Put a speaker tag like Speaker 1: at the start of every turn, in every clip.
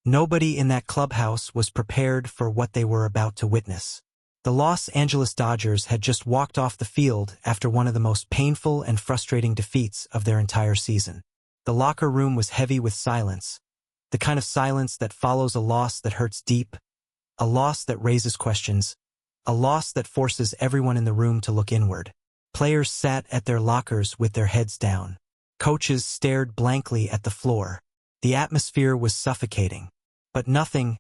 Speaker 1: Nobody in that clubhouse was prepared for what they were about to witness. The Los Angeles Dodgers had just walked off the field after one of the most painful and frustrating defeats of their entire season. The locker room was heavy with silence, the kind of silence that follows a loss that hurts deep, a loss that raises questions, a loss that forces everyone in the room to look inward. Players sat at their lockers with their heads down. Coaches stared blankly at the floor. The atmosphere was suffocating. But nothing,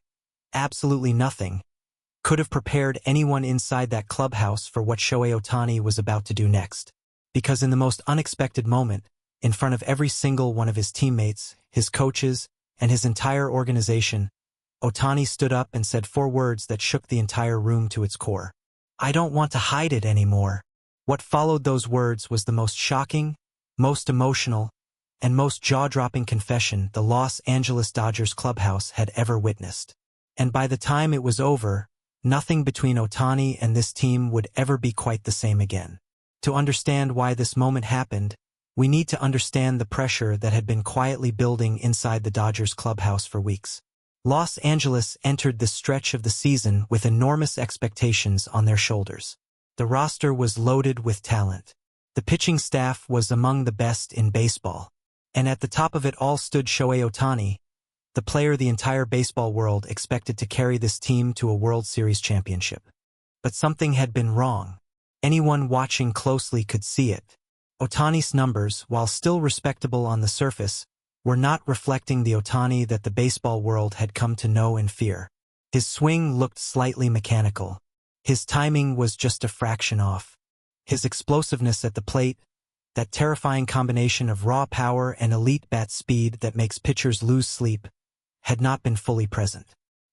Speaker 1: absolutely nothing, could have prepared anyone inside that clubhouse for what Shohei Ohtani was about to do next. Because in the most unexpected moment, in front of every single one of his teammates, his coaches, and his entire organization, Ohtani stood up and said 4 words that shook the entire room to its core. "I don't want to hide it anymore." What followed those words was the most shocking, most emotional, and most jaw-dropping confession the Los Angeles Dodgers clubhouse had ever witnessed. And by the time it was over, nothing between Ohtani and this team would ever be quite the same again. To understand why this moment happened, we need to understand the pressure that had been quietly building inside the Dodgers clubhouse for weeks. Los Angeles entered this stretch of the season with enormous expectations on their shoulders. The roster was loaded with talent. The pitching staff was among the best in baseball. And at the top of it all stood Shohei Ohtani, the player the entire baseball world expected to carry this team to a World Series championship. But something had been wrong. Anyone watching closely could see it. Ohtani's numbers, while still respectable on the surface, were not reflecting the Ohtani that the baseball world had come to know and fear. His swing looked slightly mechanical. His timing was just a fraction off. His explosiveness at the plate, that terrifying combination of raw power and elite bat speed that makes pitchers lose sleep, had not been fully present.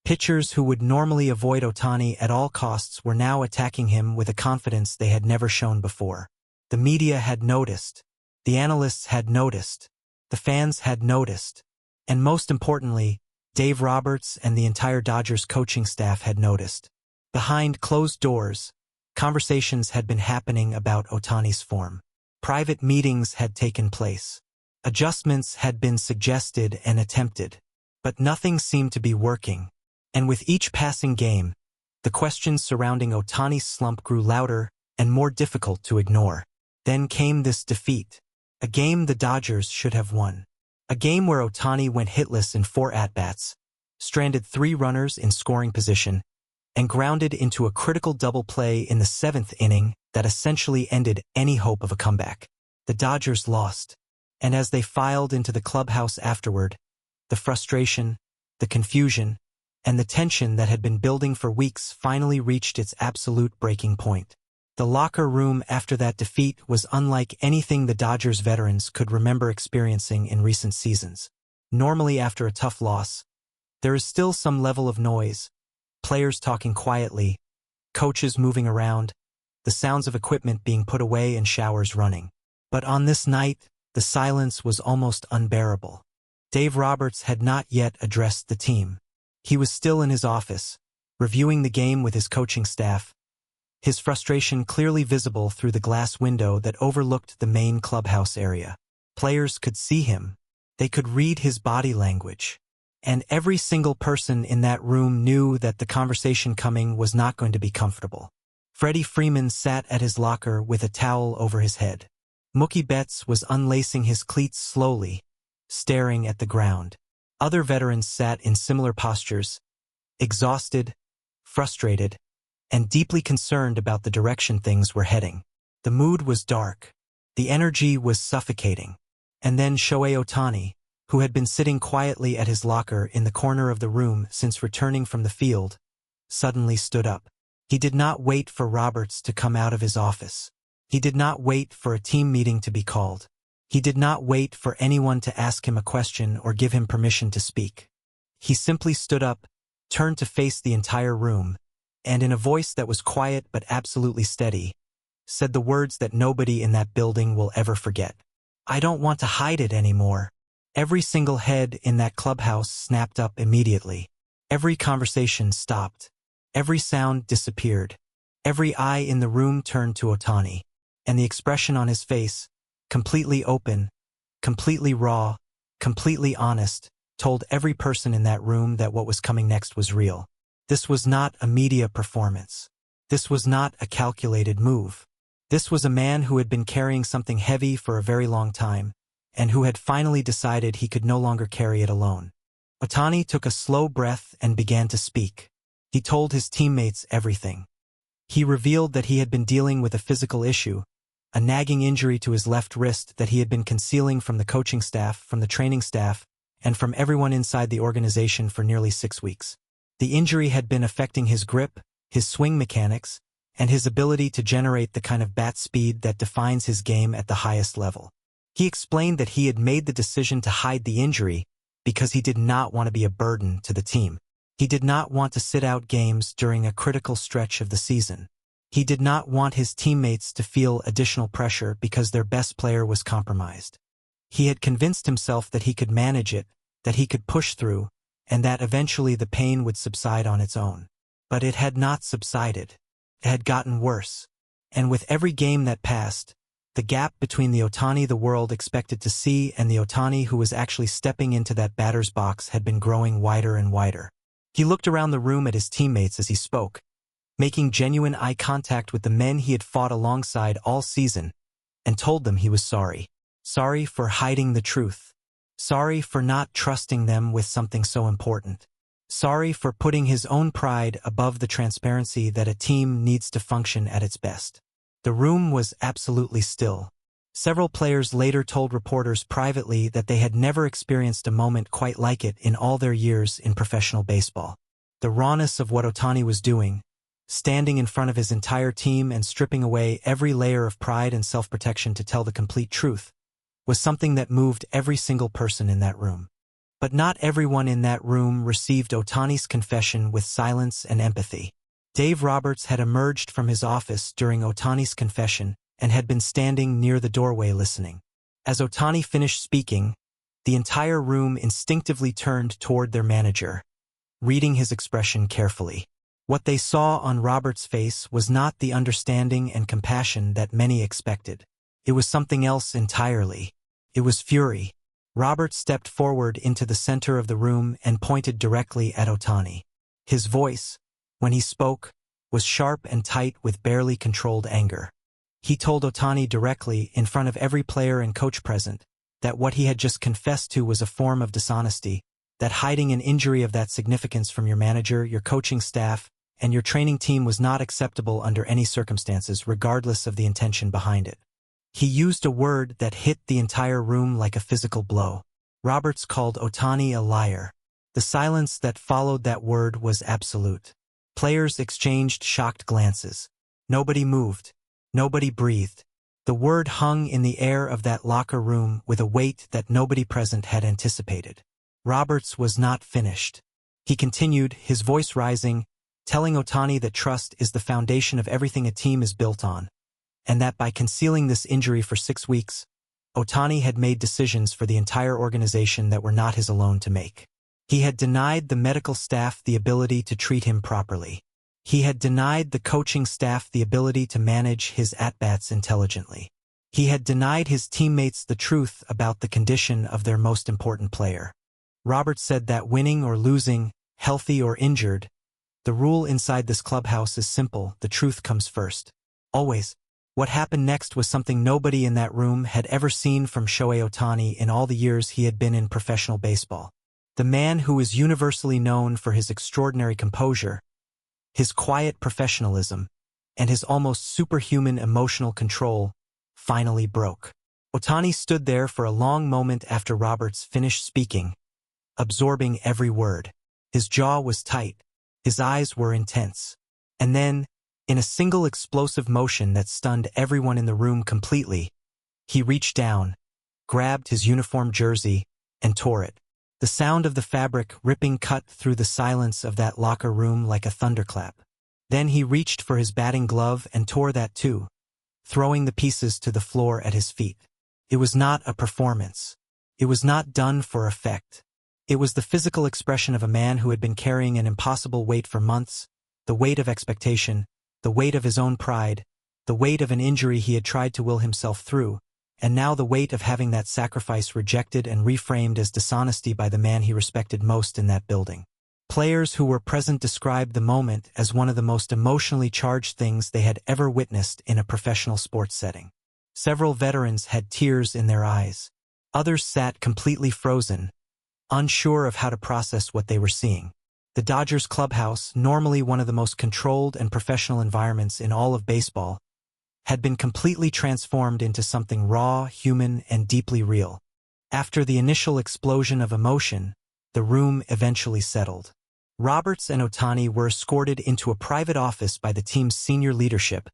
Speaker 1: Pitchers who would normally avoid Ohtani at all costs were now attacking him with a confidence they had never shown before. The media had noticed. The analysts had noticed. The fans had noticed. And most importantly, Dave Roberts and the entire Dodgers coaching staff had noticed. Behind closed doors, conversations had been happening about Ohtani's form. Private meetings had taken place. Adjustments had been suggested and attempted. But nothing seemed to be working. And with each passing game, the questions surrounding Ohtani's slump grew louder and more difficult to ignore. Then came this defeat. A game the Dodgers should have won. A game where Ohtani went hitless in 4 at-bats, stranded 3 runners in scoring position, and grounded into a critical double play in the 7th inning that essentially ended any hope of a comeback. The Dodgers lost, and as they filed into the clubhouse afterward, the frustration, the confusion, and the tension that had been building for weeks finally reached its absolute breaking point. The locker room after that defeat was unlike anything the Dodgers veterans could remember experiencing in recent seasons. Normally after a tough loss, there is still some level of noise, players talking quietly, coaches moving around, the sounds of equipment being put away and showers running. But on this night, the silence was almost unbearable. Dave Roberts had not yet addressed the team. He was still in his office, reviewing the game with his coaching staff, his frustration clearly visible through the glass window that overlooked the main clubhouse area. Players could see him. They could read his body language. And every single person in that room knew that the conversation coming was not going to be comfortable. Freddie Freeman sat at his locker with a towel over his head. Mookie Betts was unlacing his cleats slowly, staring at the ground. Other veterans sat in similar postures, exhausted, frustrated, and deeply concerned about the direction things were heading. The mood was dark. The energy was suffocating. And then Shohei Ohtani, who had been sitting quietly at his locker in the corner of the room since returning from the field, suddenly stood up. He did not wait for Roberts to come out of his office. He did not wait for a team meeting to be called. He did not wait for anyone to ask him a question or give him permission to speak. He simply stood up, turned to face the entire room, and in a voice that was quiet but absolutely steady, said the words that nobody in that building will ever forget. "I don't want to hide it anymore." Every single head in that clubhouse snapped up immediately. Every conversation stopped. Every sound disappeared. Every eye in the room turned to Ohtani, and the expression on his face, completely open, completely raw, completely honest, told every person in that room that what was coming next was real. This was not a media performance. This was not a calculated move. This was a man who had been carrying something heavy for a very long time, and who had finally decided he could no longer carry it alone. Ohtani took a slow breath and began to speak. He told his teammates everything. He revealed that he had been dealing with a physical issue, a nagging injury to his left wrist that he had been concealing from the coaching staff, from the training staff, and from everyone inside the organization for nearly 6 weeks. The injury had been affecting his grip, his swing mechanics, and his ability to generate the kind of bat speed that defines his game at the highest level. He explained that he had made the decision to hide the injury because he did not want to be a burden to the team. He did not want to sit out games during a critical stretch of the season. He did not want his teammates to feel additional pressure because their best player was compromised. He had convinced himself that he could manage it, that he could push through, and that eventually the pain would subside on its own. But it had not subsided. It had gotten worse. And with every game that passed, the gap between the Ohtani the world expected to see and the Ohtani who was actually stepping into that batter's box had been growing wider and wider. He looked around the room at his teammates as he spoke, making genuine eye contact with the men he had fought alongside all season, and told them he was sorry. Sorry for hiding the truth. Sorry for not trusting them with something so important. Sorry for putting his own pride above the transparency that a team needs to function at its best. The room was absolutely still. Several players later told reporters privately that they had never experienced a moment quite like it in all their years in professional baseball. The rawness of what Ohtani was doing, standing in front of his entire team and stripping away every layer of pride and self-protection to tell the complete truth, was something that moved every single person in that room. But not everyone in that room received Ohtani's confession with silence and empathy. Dave Roberts had emerged from his office during Ohtani's confession and had been standing near the doorway listening. As Ohtani finished speaking, the entire room instinctively turned toward their manager, reading his expression carefully. What they saw on Roberts' face was not the understanding and compassion that many expected. It was something else entirely. It was fury. Roberts stepped forward into the center of the room and pointed directly at Ohtani. His voice, when he spoke, was sharp and tight with barely controlled anger. He told Ohtani directly, in front of every player and coach present, that what he had just confessed to was a form of dishonesty, that hiding an injury of that significance from your manager, your coaching staff, and your training team was not acceptable under any circumstances, regardless of the intention behind it. He used a word that hit the entire room like a physical blow. Roberts called Ohtani a liar. The silence that followed that word was absolute. Players exchanged shocked glances. Nobody moved. Nobody breathed. The word hung in the air of that locker room with a weight that nobody present had anticipated. Roberts was not finished. He continued, his voice rising, telling Ohtani that trust is the foundation of everything a team is built on, and that by concealing this injury for 6 weeks, Ohtani had made decisions for the entire organization that were not his alone to make. He had denied the medical staff the ability to treat him properly. He had denied the coaching staff the ability to manage his at-bats intelligently. He had denied his teammates the truth about the condition of their most important player. Roberts said that winning or losing, healthy or injured, the rule inside this clubhouse is simple: the truth comes first. Always. What happened next was something nobody in that room had ever seen from Shohei Ohtani in all the years he had been in professional baseball. The man who is universally known for his extraordinary composure, his quiet professionalism, and his almost superhuman emotional control, finally broke. Ohtani stood there for a long moment after Roberts finished speaking, absorbing every word. His jaw was tight. His eyes were intense. And then, in a single explosive motion that stunned everyone in the room completely, he reached down, grabbed his uniform jersey, and tore it. The sound of the fabric ripping cut through the silence of that locker room like a thunderclap. Then he reached for his batting glove and tore that too, throwing the pieces to the floor at his feet. It was not a performance. It was not done for effect. It was the physical expression of a man who had been carrying an impossible weight for months, the weight of expectation, the weight of his own pride, the weight of an injury he had tried to will himself through, and now the weight of having that sacrifice rejected and reframed as dishonesty by the man he respected most in that building. Players who were present described the moment as one of the most emotionally charged things they had ever witnessed in a professional sports setting. Several veterans had tears in their eyes. Others sat completely frozen, unsure of how to process what they were seeing. The Dodgers clubhouse, normally one of the most controlled and professional environments in all of baseball, had been completely transformed into something raw, human, and deeply real. After the initial explosion of emotion, the room eventually settled. Roberts and Ohtani were escorted into a private office by the team's senior leadership,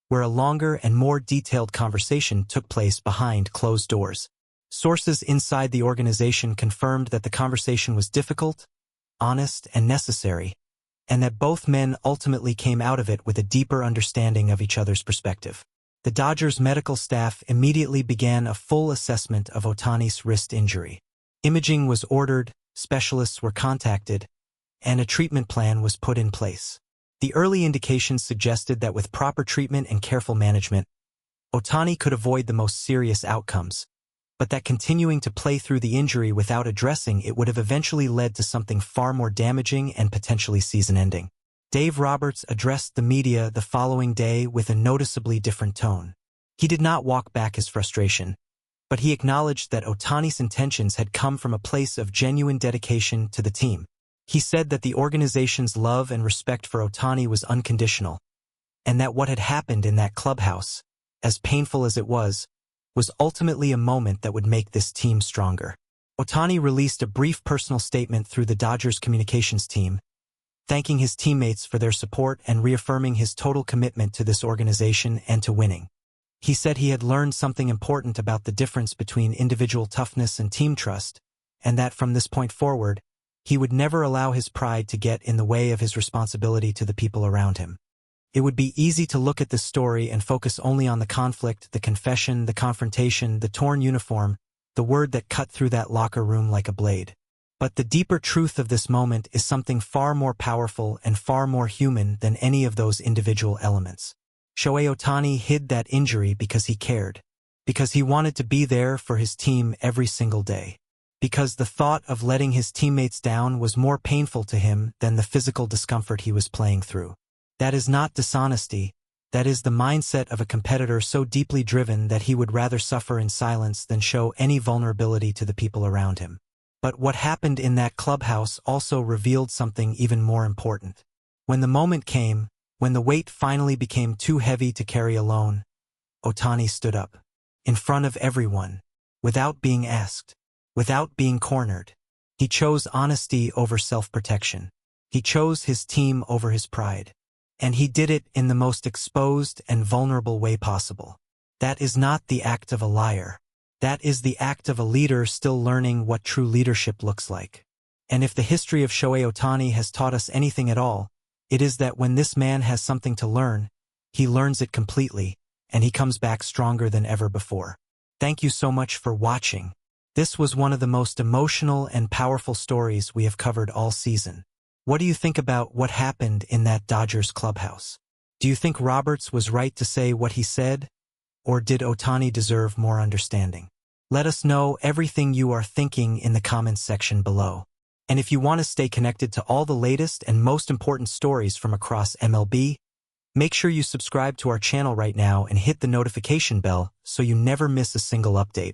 Speaker 1: where a longer and more detailed conversation took place behind closed doors. Sources inside the organization confirmed that the conversation was difficult, honest, and necessary, and that both men ultimately came out of it with a deeper understanding of each other's perspective. The Dodgers medical staff immediately began a full assessment of Ohtani's wrist injury. Imaging was ordered, specialists were contacted, and a treatment plan was put in place. The early indications suggested that with proper treatment and careful management, Ohtani could avoid the most serious outcomes, but that continuing to play through the injury without addressing it would have eventually led to something far more damaging and potentially season-ending. Dave Roberts addressed the media the following day with a noticeably different tone. He did not walk back his frustration, but he acknowledged that Ohtani's intentions had come from a place of genuine dedication to the team. He said that the organization's love and respect for Ohtani was unconditional, and that what had happened in that clubhouse, as painful as it was ultimately a moment that would make this team stronger. Ohtani released a brief personal statement through the Dodgers communications team, thanking his teammates for their support and reaffirming his total commitment to this organization and to winning. He said he had learned something important about the difference between individual toughness and team trust, and that from this point forward, he would never allow his pride to get in the way of his responsibility to the people around him. It would be easy to look at this story and focus only on the conflict, the confession, the confrontation, the torn uniform, the word that cut through that locker room like a blade. But the deeper truth of this moment is something far more powerful and far more human than any of those individual elements. Shohei Ohtani hid that injury because he cared, because he wanted to be there for his team every single day, because the thought of letting his teammates down was more painful to him than the physical discomfort he was playing through. That is not dishonesty. That is the mindset of a competitor so deeply driven that he would rather suffer in silence than show any vulnerability to the people around him. But what happened in that clubhouse also revealed something even more important. When the moment came, when the weight finally became too heavy to carry alone, Ohtani stood up, in front of everyone, without being asked, without being cornered. He chose honesty over self-protection. He chose his team over his pride. And he did it in the most exposed and vulnerable way possible. That is not the act of a liar. That is the act of a leader still learning what true leadership looks like. And if the history of Shohei Ohtani has taught us anything at all, it is that when this man has something to learn, he learns it completely, and he comes back stronger than ever before. Thank you so much for watching. This was one of the most emotional and powerful stories we have covered all season. What do you think about what happened in that Dodgers clubhouse? Do you think Roberts was right to say what he said, or did Ohtani deserve more understanding? Let us know everything you are thinking in the comments section below. And if you want to stay connected to all the latest and most important stories from across MLB, make sure you subscribe to our channel right now and hit the notification bell so you never miss a single update.